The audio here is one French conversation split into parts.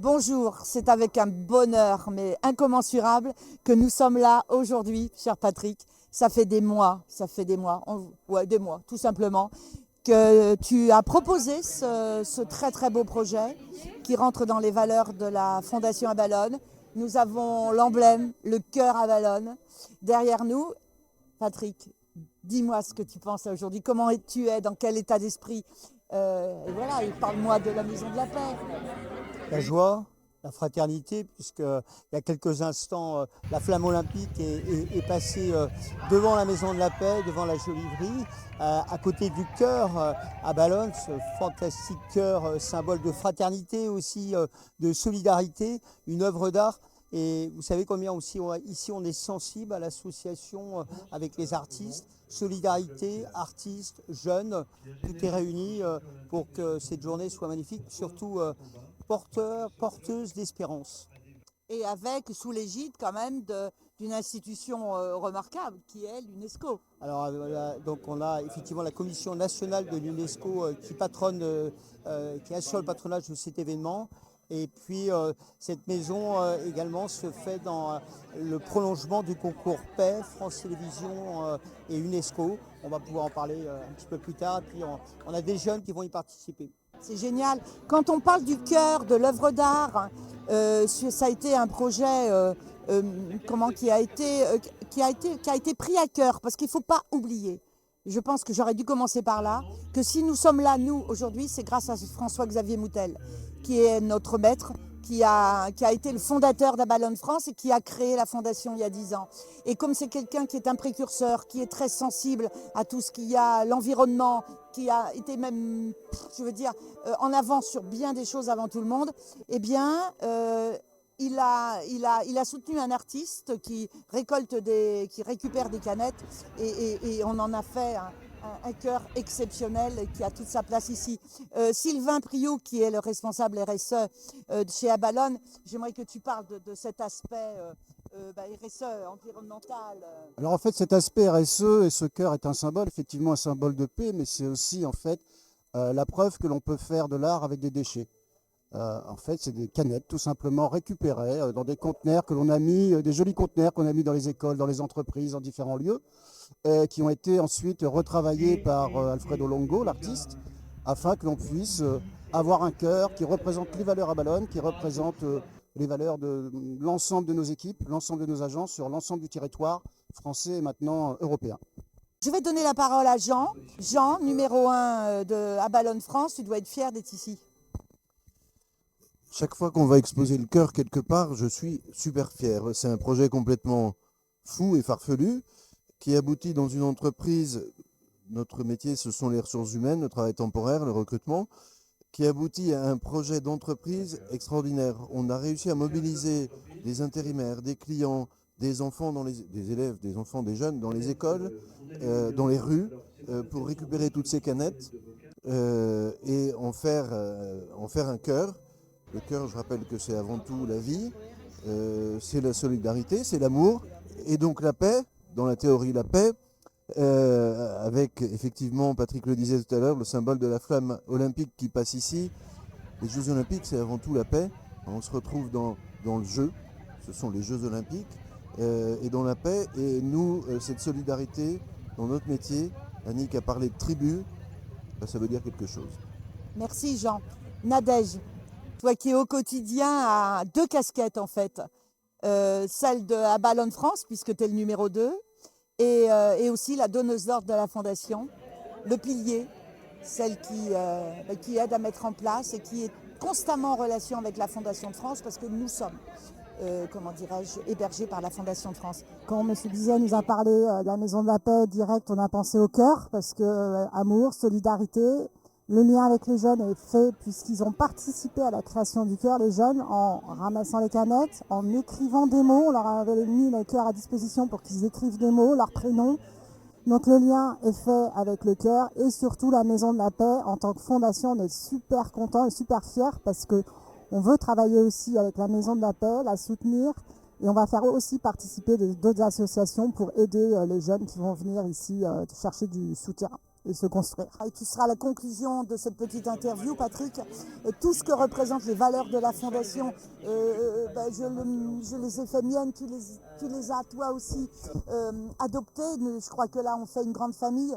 Bonjour, c'est avec un bonheur mais incommensurable que nous sommes là aujourd'hui, cher Patrick. Ouais, des mois, tout simplement, que tu as proposé ce très très beau projet qui rentre dans les valeurs de la Fondation Abalone. Nous avons l'emblème, le cœur Abalone derrière nous. Patrick, dis-moi ce que tu penses aujourd'hui, comment tu es, dans quel état d'esprit. Et voilà, et parle-moi de la Maison de la Paix. La joie, la fraternité, puisque il y a quelques instants, la flamme olympique est passée devant la Maison de la Paix, devant la Joliverie, à côté du chœur à Ballonne, ce fantastique chœur, symbole de fraternité aussi, de solidarité, une œuvre d'art. Et vous savez combien aussi ici on est sensible à l'association avec les artistes, solidarité, artistes, jeunes, tout est réuni pour que cette journée soit magnifique, surtout porteuse d'espérance. Et avec, sous l'égide quand même d'une institution remarquable qui est l'UNESCO. Alors donc on a effectivement la commission nationale de l'UNESCO qui patronne, qui assure le patronage de cet événement. Et puis cette maison également se fait dans le prolongement du concours paix, France Télévisions et UNESCO. On va pouvoir en parler un petit peu plus tard. Et puis on a des jeunes qui vont y participer. C'est génial. Quand on parle du cœur, de l'œuvre d'art, ça a été un projet qui a été pris à cœur, parce qu'il ne faut pas oublier. Je pense que j'aurais dû commencer par là, que si nous sommes là, nous, aujourd'hui, c'est grâce à François-Xavier Moutel, qui est notre maître, qui a été le fondateur d'Abalone France et qui a créé la fondation il y a 10 ans. Et comme c'est quelqu'un qui est un précurseur, qui est très sensible à tout ce qu'il y a, l'environnement, qui a été même, je veux dire, en avance sur bien des choses avant tout le monde, eh bien, il a soutenu un artiste qui récupère des canettes et on en a fait un cœur exceptionnel qui a toute sa place ici. Sylvain Priou, qui est le responsable RSE chez Abalone, j'aimerais que tu parles de cet aspect RSE, environnemental. Alors en fait, cet aspect RSE et ce cœur est un symbole, effectivement un symbole de paix, mais c'est aussi en fait la preuve que l'on peut faire de l'art avec des déchets. En fait, c'est des canettes tout simplement récupérées dans des conteneurs que l'on a mis, des jolis conteneurs qu'on a mis dans les écoles, dans les entreprises, dans différents lieux, qui ont été ensuite retravaillés par Alfredo Longo, l'artiste, afin que l'on puisse avoir un cœur qui représente les valeurs à Ballonne, qui représente les valeurs de l'ensemble de nos équipes, l'ensemble de nos agences sur l'ensemble du territoire français et maintenant européen. Je vais donner la parole à Jean. Jean, numéro 1 de Abalone France, tu dois être fier d'être ici. Chaque fois qu'on va exposer le cœur quelque part, je suis super fier. C'est un projet complètement fou et farfelu qui aboutit dans une entreprise. Notre métier, ce sont les ressources humaines, le travail temporaire, le recrutement, qui aboutit à un projet d'entreprise extraordinaire. On a réussi à mobiliser des intérimaires, des clients, des enfants, des élèves, des enfants, des jeunes dans les écoles, dans les rues, pour récupérer toutes ces canettes et en faire un cœur. Le cœur, je rappelle que c'est avant tout la vie, c'est la solidarité, c'est l'amour, et donc la paix, dans la théorie la paix, avec effectivement, Patrick le disait tout à l'heure, le symbole de la flamme olympique qui passe ici. Les Jeux olympiques, c'est avant tout la paix. On se retrouve dans le jeu, ce sont les Jeux olympiques, et dans la paix, et nous, cette solidarité, dans notre métier, Annick a parlé de tribu, ça veut dire quelque chose. Merci Jean. Nadège, toi qui es au quotidien à 2 casquettes en fait, celle de Abalone France, puisque tu es le numéro 2, et aussi la donneuse d'ordre de la Fondation, le pilier, celle qui aide à mettre en place et qui est constamment en relation avec la Fondation de France, parce que nous sommes, hébergés par la Fondation de France. Quand M. Bizet nous a parlé de la Maison de la Paix, direct, on a pensé au cœur, parce que amour, solidarité, le lien avec les jeunes est fait puisqu'ils ont participé à la création du cœur, les jeunes, en ramassant les canettes, en écrivant des mots. On leur avait mis le cœur à disposition pour qu'ils écrivent des mots, leur prénom. Donc le lien est fait avec le cœur et surtout la Maison de la Paix. En tant que fondation, on est super contents et super fiers parce qu'on veut travailler aussi avec la Maison de la Paix, la soutenir. Et on va faire aussi participer d'autres associations pour aider les jeunes qui vont venir ici chercher du soutien. et se construire. Et tu seras la conclusion de cette petite interview, Patrick. Tout ce que représentent les valeurs de la Fondation, je les ai fait miennes, tu les as toi aussi adoptées. Je crois que là, on fait une grande famille.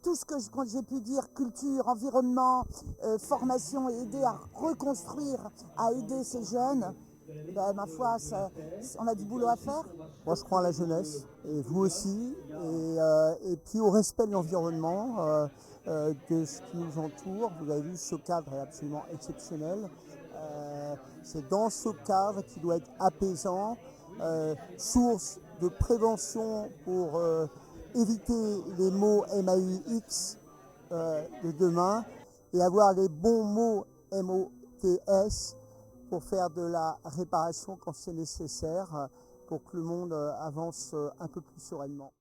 Tout ce que j'ai pu dire, culture, environnement, formation, et aider à reconstruire, à aider ces jeunes, ma foi, on a du boulot à faire. Moi, je crois à la jeunesse, et vous aussi, et puis au respect de l'environnement, de ce qui nous entoure. Vous avez vu, ce cadre est absolument exceptionnel. C'est dans ce cadre qui doit être apaisant, source de prévention pour éviter les mots MAUX de demain et avoir les bons mots MOTS pour faire de la réparation quand c'est nécessaire, pour que le monde avance un peu plus sereinement.